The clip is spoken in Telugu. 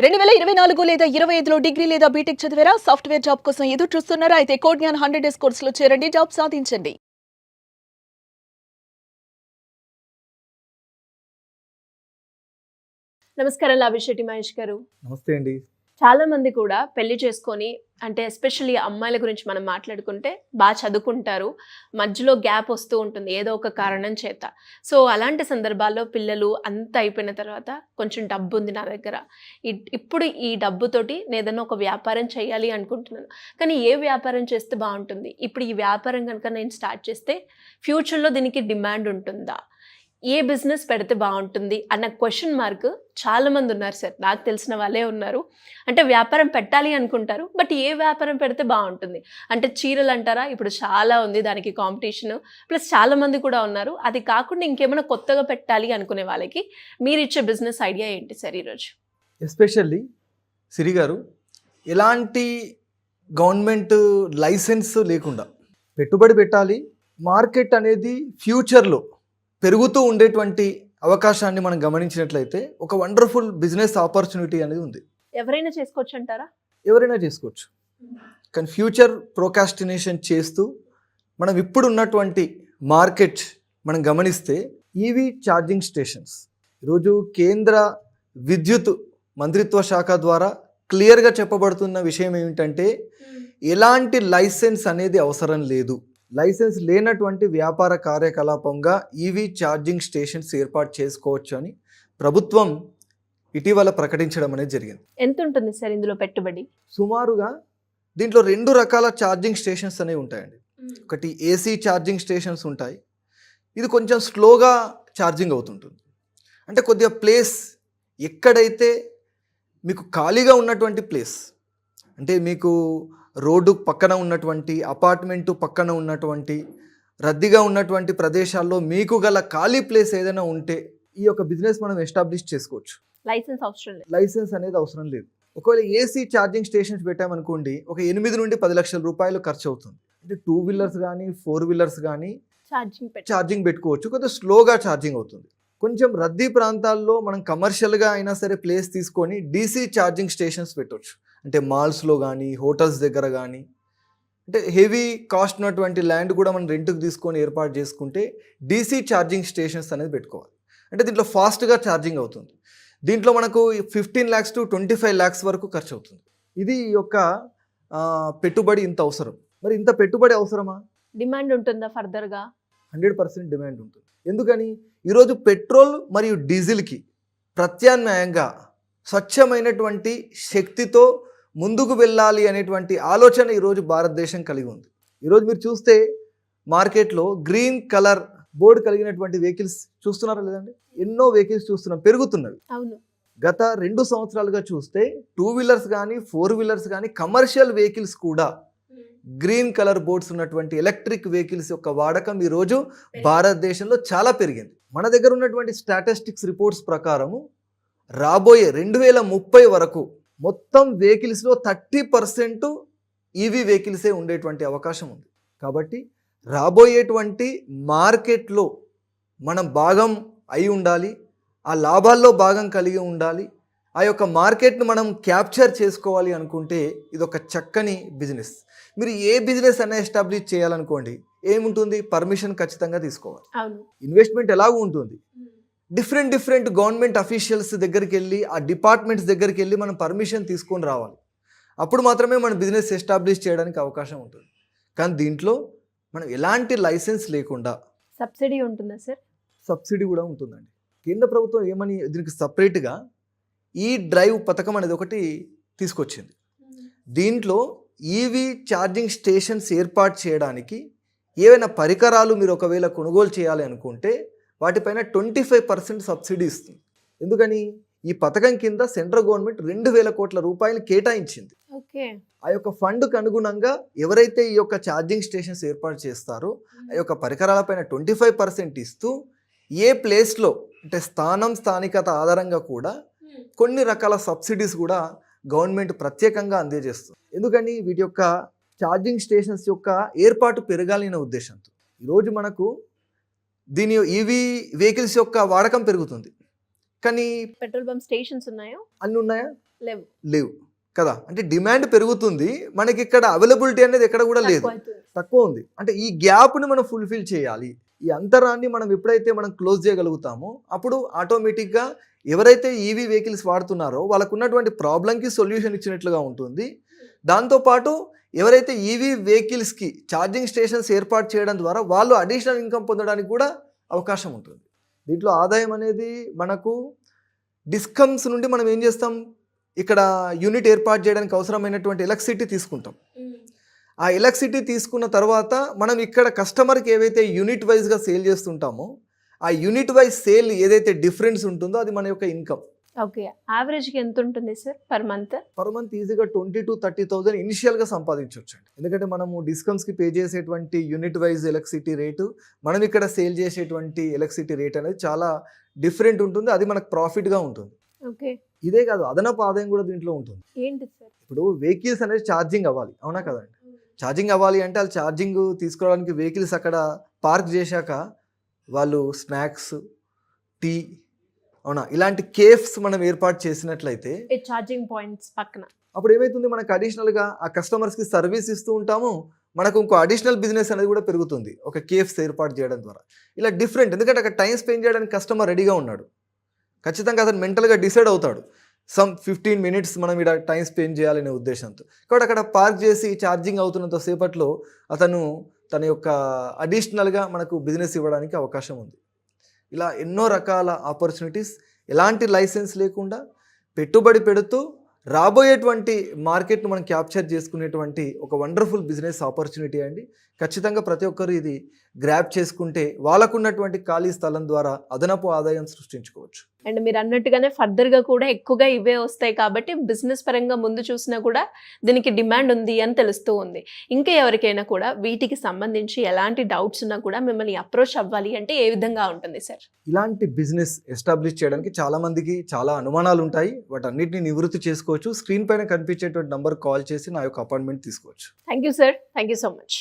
2024 లేదా 25లో డిగ్రీ లేదా బీటెక్ చదివారా? సాఫ్ట్‌వేర్ జాబ్ కోసం ఎదురు చూస్తున్నారా? అయితే కోడ్ జ్ఞాన్ 100 డేస్ కోర్సులో చేరండి, జాబ్ సాధించండి. నమస్కారం లాభిశెట్టి మహేష్ గారు. నమస్తే అండి. చాలా మంది కూడా పెళ్లి చేసుకొని అంటే ఎస్పెషల్లీ అమ్మాయిల గురించి మనం మాట్లాడుకుంటే బాగా చదువుకుంటారు, మధ్యలో గ్యాప్ వస్తూ ఉంటుంది ఏదో ఒక కారణం చేత. సో అలాంటి సందర్భాల్లో పిల్లలు అంతా అయిపోయిన తర్వాత కొంచెం డబ్బు ఉంది నా దగ్గర, ఇప్పుడు ఈ డబ్బుతోటి నేను ఏదైనా ఒక వ్యాపారం చేయాలి అనుకుంటున్నాను, కానీ ఏ వ్యాపారం చేస్తే బాగుంటుంది, ఇప్పుడు ఈ వ్యాపారం కనుక నేను స్టార్ట్ చేస్తే ఫ్యూచర్లో దీనికి డిమాండ్ ఉంటుందా, ఏ బిజినెస్ పెడితే బాగుంటుంది అన్న క్వశ్చన్ మార్క్ చాలామంది ఉన్నారు సార్. నాకు తెలిసిన వాళ్ళే ఉన్నారు. అంటే వ్యాపారం పెట్టాలి అనుకుంటారు, బట్ ఏ వ్యాపారం పెడితే బాగుంటుంది అంటే చీరలు అంటారా, ఇప్పుడు చాలా ఉంది దానికి కాంపిటీషన్, ప్లస్ చాలామంది కూడా ఉన్నారు. అది కాకుండా ఇంకేమైనా కొత్తగా పెట్టాలి అనుకునే వాళ్ళకి మీరు ఇచ్చే బిజినెస్ ఐడియా ఏంటి సార్ ఈరోజు? ఎస్పెషల్లీ సిరి గారు, ఎలాంటి గవర్నమెంట్ లైసెన్స్ లేకుండా పెట్టుబడి పెట్టాలి. మార్కెట్ అనేది ఫ్యూచర్లో పెరుగుతూ ఉండేటువంటి అవకాశాన్ని మనం గమనించినట్లయితే ఒక వండర్ఫుల్ బిజినెస్ ఆపర్చునిటీ అనేది ఉంది. ఎవరైనా చేసుకోవచ్చు అంటారా? ఎవరైనా చేసుకోవచ్చు, కానీ ఫ్యూచర్ ప్రోకాస్టినేషన్ చేస్తూ మనం ఇప్పుడు ఉన్నటువంటి మార్కెట్ మనం గమనిస్తే ఈవీ ఛార్జింగ్ స్టేషన్స్ ఈరోజు కేంద్ర విద్యుత్ మంత్రిత్వ శాఖ ద్వారా క్లియర్గా చెప్పబడుతున్న విషయం ఏమిటంటే ఎలాంటి లైసెన్స్ అనేది అవసరం లేదు. లైసెన్స్ లేనటువంటి వ్యాపార కార్యకలాపంగా ఈవీ ఛార్జింగ్ స్టేషన్స్ ఏర్పాటు చేసుకోవచ్చు అని ప్రభుత్వం ఇటీవల ప్రకటించడం అనేది జరిగింది. ఎంత ఉంటుంది సార్ ఇందులో పెట్టుబడి? సుమారుగా దీంట్లో 2 రకాల ఛార్జింగ్ స్టేషన్స్ అనేవి ఉంటాయండి. ఒకటి ఏసీ ఛార్జింగ్ స్టేషన్స్ ఉంటాయి, ఇది కొంచెం స్లోగా ఛార్జింగ్ అవుతుంటుంది. అంటే కొద్దిగా ప్లేస్ ఎక్కడైతే మీకు ఖాళీగా ఉన్నటువంటి ప్లేస్, అంటే మీకు రోడ్డు పక్కన ఉన్నటువంటి, అపార్ట్మెంటు పక్కన ఉన్నటువంటి, రద్దీగా ఉన్నటువంటి ప్రదేశాల్లో మీకు గల ఖాళీ ప్లేస్ ఏదైనా ఉంటే ఈ యొక్క బిజినెస్ మనం ఎస్టాబ్లిష్ చేసుకోవచ్చు. లైసెన్స్ అవసరం లేదు. లైసెన్స్ అనేది అవసరం లేదు. ఒకవేళ ఏసీ ఛార్జింగ్ స్టేషన్స్ పెట్టామనుకోండి, ఒక 8 నుండి 10 లక్షల రూపాయలు ఖర్చు అవుతుంది. అంటే 2 వీలర్స్ కానీ 4 వీలర్స్ కానీ ఛార్జింగ్ పెట్టుకోవచ్చు. కొద్దిగా స్లోగా ఛార్జింగ్ అవుతుంది. కొంచెం రద్దీ ప్రాంతాల్లో మనం కమర్షియల్గా అయినా సరే ప్లేస్ తీసుకొని డీసీ ఛార్జింగ్ స్టేషన్స్ పెట్టవచ్చు. అంటే మాల్స్లో కానీ హోటల్స్ దగ్గర కానీ, అంటే హెవీ కాస్ట్ ఉన్నటువంటి ల్యాండ్ కూడా మనం రెంట్కి తీసుకొని ఏర్పాటు చేసుకుంటే డీసీ ఛార్జింగ్ స్టేషన్స్ అనేది పెట్టుకోవాలి. అంటే దీంట్లో ఫాస్ట్గా ఛార్జింగ్ అవుతుంది. దీంట్లో మనకు 15 lakhs to 25 lakhs వరకు ఖర్చు అవుతుంది. ఇది ఈ యొక్క పెట్టుబడి ఇంత అవసరం. మరి ఇంత పెట్టుబడి అవసరమా? డిమాండ్ ఉంటుందా ఫర్దర్గా? 100% డిమాండ్ ఉంటుంది. ఎందుకని? ఈరోజు పెట్రోల్ మరియు డీజిల్కి ప్రత్యామ్నాయంగా స్వచ్ఛమైనటువంటి శక్తితో ముందుకు వెళ్ళాలి అనేటువంటి ఆలోచన ఈరోజు భారతదేశం కలిగి ఉంది. ఈరోజు మీరు చూస్తే మార్కెట్లో గ్రీన్ కలర్ బోర్డు కలిగినటువంటి వెహికల్స్ చూస్తున్నారా లేదండి? ఎన్నో వెహికల్స్ చూస్తున్నాం, పెరుగుతున్నవి. అవును. గత 2 సంవత్సరాలుగా చూస్తే 2 వీలర్స్ కానీ 4 వీలర్స్ కానీ కమర్షియల్ వెహికల్స్ కూడా గ్రీన్ కలర్ బోర్డ్స్ ఉన్నటువంటి ఎలక్ట్రిక్ వెహికల్స్ యొక్క వాడకం ఈరోజు భారతదేశంలో చాలా పెరిగింది. మన దగ్గర ఉన్నటువంటి స్టాటిస్టిక్స్ రిపోర్ట్స్ ప్రకారము రాబోయే 2030 వరకు మొత్తం వెహికల్స్లో 30% ఈవీ వెహికల్సే ఉండేటువంటి అవకాశం ఉంది. కాబట్టి రాబోయేటువంటి మార్కెట్లో మనం భాగం అయి ఉండాలి, ఆ లాభాల్లో భాగం కలిగి ఉండాలి. ఆ యొక్క మార్కెట్ను మనం క్యాప్చర్ చేసుకోవాలి అనుకుంటే ఇది ఒక చక్కని బిజినెస్. మీరు ఏ బిజినెస్ అయినా ఎస్టాబ్లిష్ చేయాలనుకోండి, ఏముంటుంది? పర్మిషన్ ఖచ్చితంగా తీసుకోవాలి. ఇన్వెస్ట్మెంట్ ఎలాగూ ఉంటుంది. డిఫరెంట్ గవర్నమెంట్ అఫీషియల్స్ దగ్గరికి వెళ్ళి, ఆ డిపార్ట్మెంట్స్ దగ్గరికి వెళ్ళి మనం పర్మిషన్ తీసుకొని రావాలి. అప్పుడు మాత్రమే మన బిజినెస్ ఎస్టాబ్లిష్ చేయడానికి అవకాశం ఉంటుంది. కానీ దీంట్లో మనం ఎలాంటి లైసెన్స్ లేకుండా సబ్సిడీ ఉంటుందా సార్? సబ్సిడీ కూడా ఉంటుందండి. కేంద్ర ప్రభుత్వం ఏమని దీనికి సపరేట్గా ఈ డ్రైవ్ పథకం అనేది ఒకటి తీసుకొచ్చింది. దీంట్లో ఈవీ ఛార్జింగ్ స్టేషన్స్ ఏర్పాటు చేయడానికి ఏవైనా పరికరాలు మీరు ఒకవేళ కొనుగోలు చేయాలి అనుకుంటే వాటిపైన 25% సబ్సిడీ ఇస్తుంది. ఎందుకని? ఈ పథకం కింద సెంట్రల్ గవర్నమెంట్ 2,000 కోట్ల రూపాయలు కేటాయించింది. ఆ యొక్క ఫండ్కు అనుగుణంగా ఎవరైతే ఈ యొక్క ఛార్జింగ్ స్టేషన్స్ ఏర్పాటు చేస్తారో ఆ యొక్క పరికరాలపైన 25% ఇస్తూ ఏ ప్లేస్లో అంటే స్థానికత ఆధారంగా కూడా కొన్ని రకాల సబ్సిడీస్ కూడా గవర్నమెంట్ ప్రత్యేకంగా అందజేస్తుంది. ఎందుకని? వీటి యొక్క ఛార్జింగ్ స్టేషన్స్ యొక్క ఏర్పాటు పెరగాలి అనే ఉద్దేశంతో. ఈరోజు మనకు దీని ఈవీ వెహికల్స్ యొక్క వాడకం పెరుగుతుంది, కానీ పెట్రోల్ బంక్ స్టేషన్స్ ఉన్నాయా? అన్ని ఉన్నాయా? లేవు. లేవు కదా. అంటే డిమాండ్ పెరుగుతుంది, మనకి ఇక్కడ అవైలబిలిటీ అనేది ఎక్కడ కూడా లేదు, తక్కువ ఉంది. అంటే ఈ గ్యాప్ని మనం ఫుల్ఫిల్ చేయాలి. ఈ అంతరాన్ని మనం ఎప్పుడైతే మనం క్లోజ్ చేయగలుగుతామో అప్పుడు ఆటోమేటిక్గా ఎవరైతే ఈవీ వెహికల్స్ వాడుతున్నారో వాళ్ళకు ఉన్నటువంటి ప్రాబ్లంకి సొల్యూషన్ ఇచ్చినట్లుగా ఉంటుంది. దాంతోపాటు ఎవరైతే ఈవీ వెహికల్స్కి ఛార్జింగ్ స్టేషన్స్ ఏర్పాటు చేయడం ద్వారా వాళ్ళు అడిషనల్ ఇన్కమ్ పొందడానికి కూడా అవకాశం ఉంటుంది. దీంట్లో ఆదాయం అనేది మనకు డిస్కమ్స్ నుండి మనం ఏం చేస్తాం, ఇక్కడ యూనిట్ ఏర్పాటు చేయడానికి అవసరమైనటువంటి ఎలక్ట్రిసిటీ తీసుకుంటాం. ఆ ఎలక్ట్రిసిటీ తీసుకున్న తర్వాత మనం ఇక్కడ కస్టమర్కి ఏవైతే యూనిట్ వైజ్గా సేల్ చేస్తుంటామో ఆ యూనిట్ వైజ్ సేల్ ఏదైతే డిఫరెన్స్ ఉంటుందో అది మన యొక్క ఇన్కమ్. ఓకే, యావరేజ్గా ఎంత ఉంటుంది sir per month? Per month ఈజీగా 20,000 to 30,000 ఇనిషియల్గా సంపాదించవచ్చు అండి. ఎందుకంటే మనము డిస్కమ్స్కి పే చేసేటువంటి యూనిట్ వైజ్ ఎలక్ట్రిసిటీ రేటు మనం ఇక్కడ సేల్ చేసేటువంటి ఎలక్ట్రిసిటీ రేట్ అనేది చాలా డిఫరెంట్ ఉంటుంది, అది మనకు ప్రాఫిట్గా ఉంటుంది. ఓకే, ఇదే కాదు అదనపు ఆదాయం కూడా దీంట్లో ఉంటుంది. ఏంటి సార్? ఇప్పుడు వెహికల్స్ అనేది ఛార్జింగ్ అవ్వాలి, అవునా కదండి. ఛార్జింగ్ అవ్వాలి అంటే వాళ్ళు ఛార్జింగ్ తీసుకోవడానికి వెహికల్స్ అక్కడ పార్క్ చేశాక వాళ్ళు స్నాక్స్, టీ, అవునా, ఇలాంటి కేఫ్స్ మనం ఏర్పాటు చేసినట్లయితే ఛార్జింగ్ పాయింట్స్ పక్కన అప్పుడు ఏమవుతుంది, మనకు అడిషనల్గా ఆ కస్టమర్స్కి సర్వీస్ ఇస్తూ ఉంటాము, మనకు ఇంకో అడిషనల్ బిజినెస్ అనేది కూడా పెరుగుతుంది ఒక కేఫ్స్ ఏర్పాటు చేయడం ద్వారా. ఇలా డిఫరెంట్, ఎందుకంటే అక్కడ టైం స్పెండ్ చేయడానికి కస్టమర్ రెడీగా ఉన్నాడు, ఖచ్చితంగా అతను మెంటల్గా డిసైడ్ అవుతాడు సమ్ 15 minutes మనం ఇక్కడ టైం స్పెండ్ చేయాలనే ఉద్దేశంతో. కాబట్టి అక్కడ పార్క్ చేసి ఛార్జింగ్ అవుతున్నంత సేపట్లో అతను తన యొక్క అడిషనల్గా మనకు బిజినెస్ ఇవ్వడానికి అవకాశం ఉంది. ఇలా ఎన్నో రకాల ఆపర్చునిటీస్ ఎలాంటి లైసెన్స్ లేకుండా పెట్టుబడి పెడుతూ రాబోయేటువంటి మార్కెట్ను మనం క్యాప్చర్ చేసుకునేటువంటి ఒక వండర్ఫుల్ బిజినెస్ ఆపర్చునిటీ అండి. ఖచ్చితంగా ప్రతి ఒక్కరు ఇది గ్రాప్ చేసుకుంటే వాళ్ళకున్నటువంటి ఖాళీ స్థలం ద్వారా అదనపు ఆదాయం సృష్టించుకోవచ్చు. అండ్ మీరు అన్నట్టుగానే ఫర్దర్గా కూడా ఎక్కువగా ఇవే వస్తాయి కాబట్టి బిజినెస్ పరంగా ముందు చూసినా కూడా దీనికి డిమాండ్ ఉంది అని తెలుస్తూ ఉంది. ఇంకా ఎవరికైనా కూడా వీటికి సంబంధించి ఎలాంటి డౌట్స్ ఉన్నా కూడా మిమ్మల్ని అప్రోచ్ అవ్వాలి అంటే ఏ విధంగా ఉంటుంది సార్? ఇలాంటి బిజినెస్ ఎస్టాబ్లిష్ చేయడానికి చాలా మందికి చాలా అనుమానాలు ఉంటాయి, వాటన్నిటిని నివృత్తి చేసుకోవచ్చు. స్క్రీన్ పైన కనిపించేటువంటి నంబర్ కాల్ చేసి నా యొక్క అపాయింట్మెంట్ తీసుకోవచ్చు. Thank you sir, thank you so much.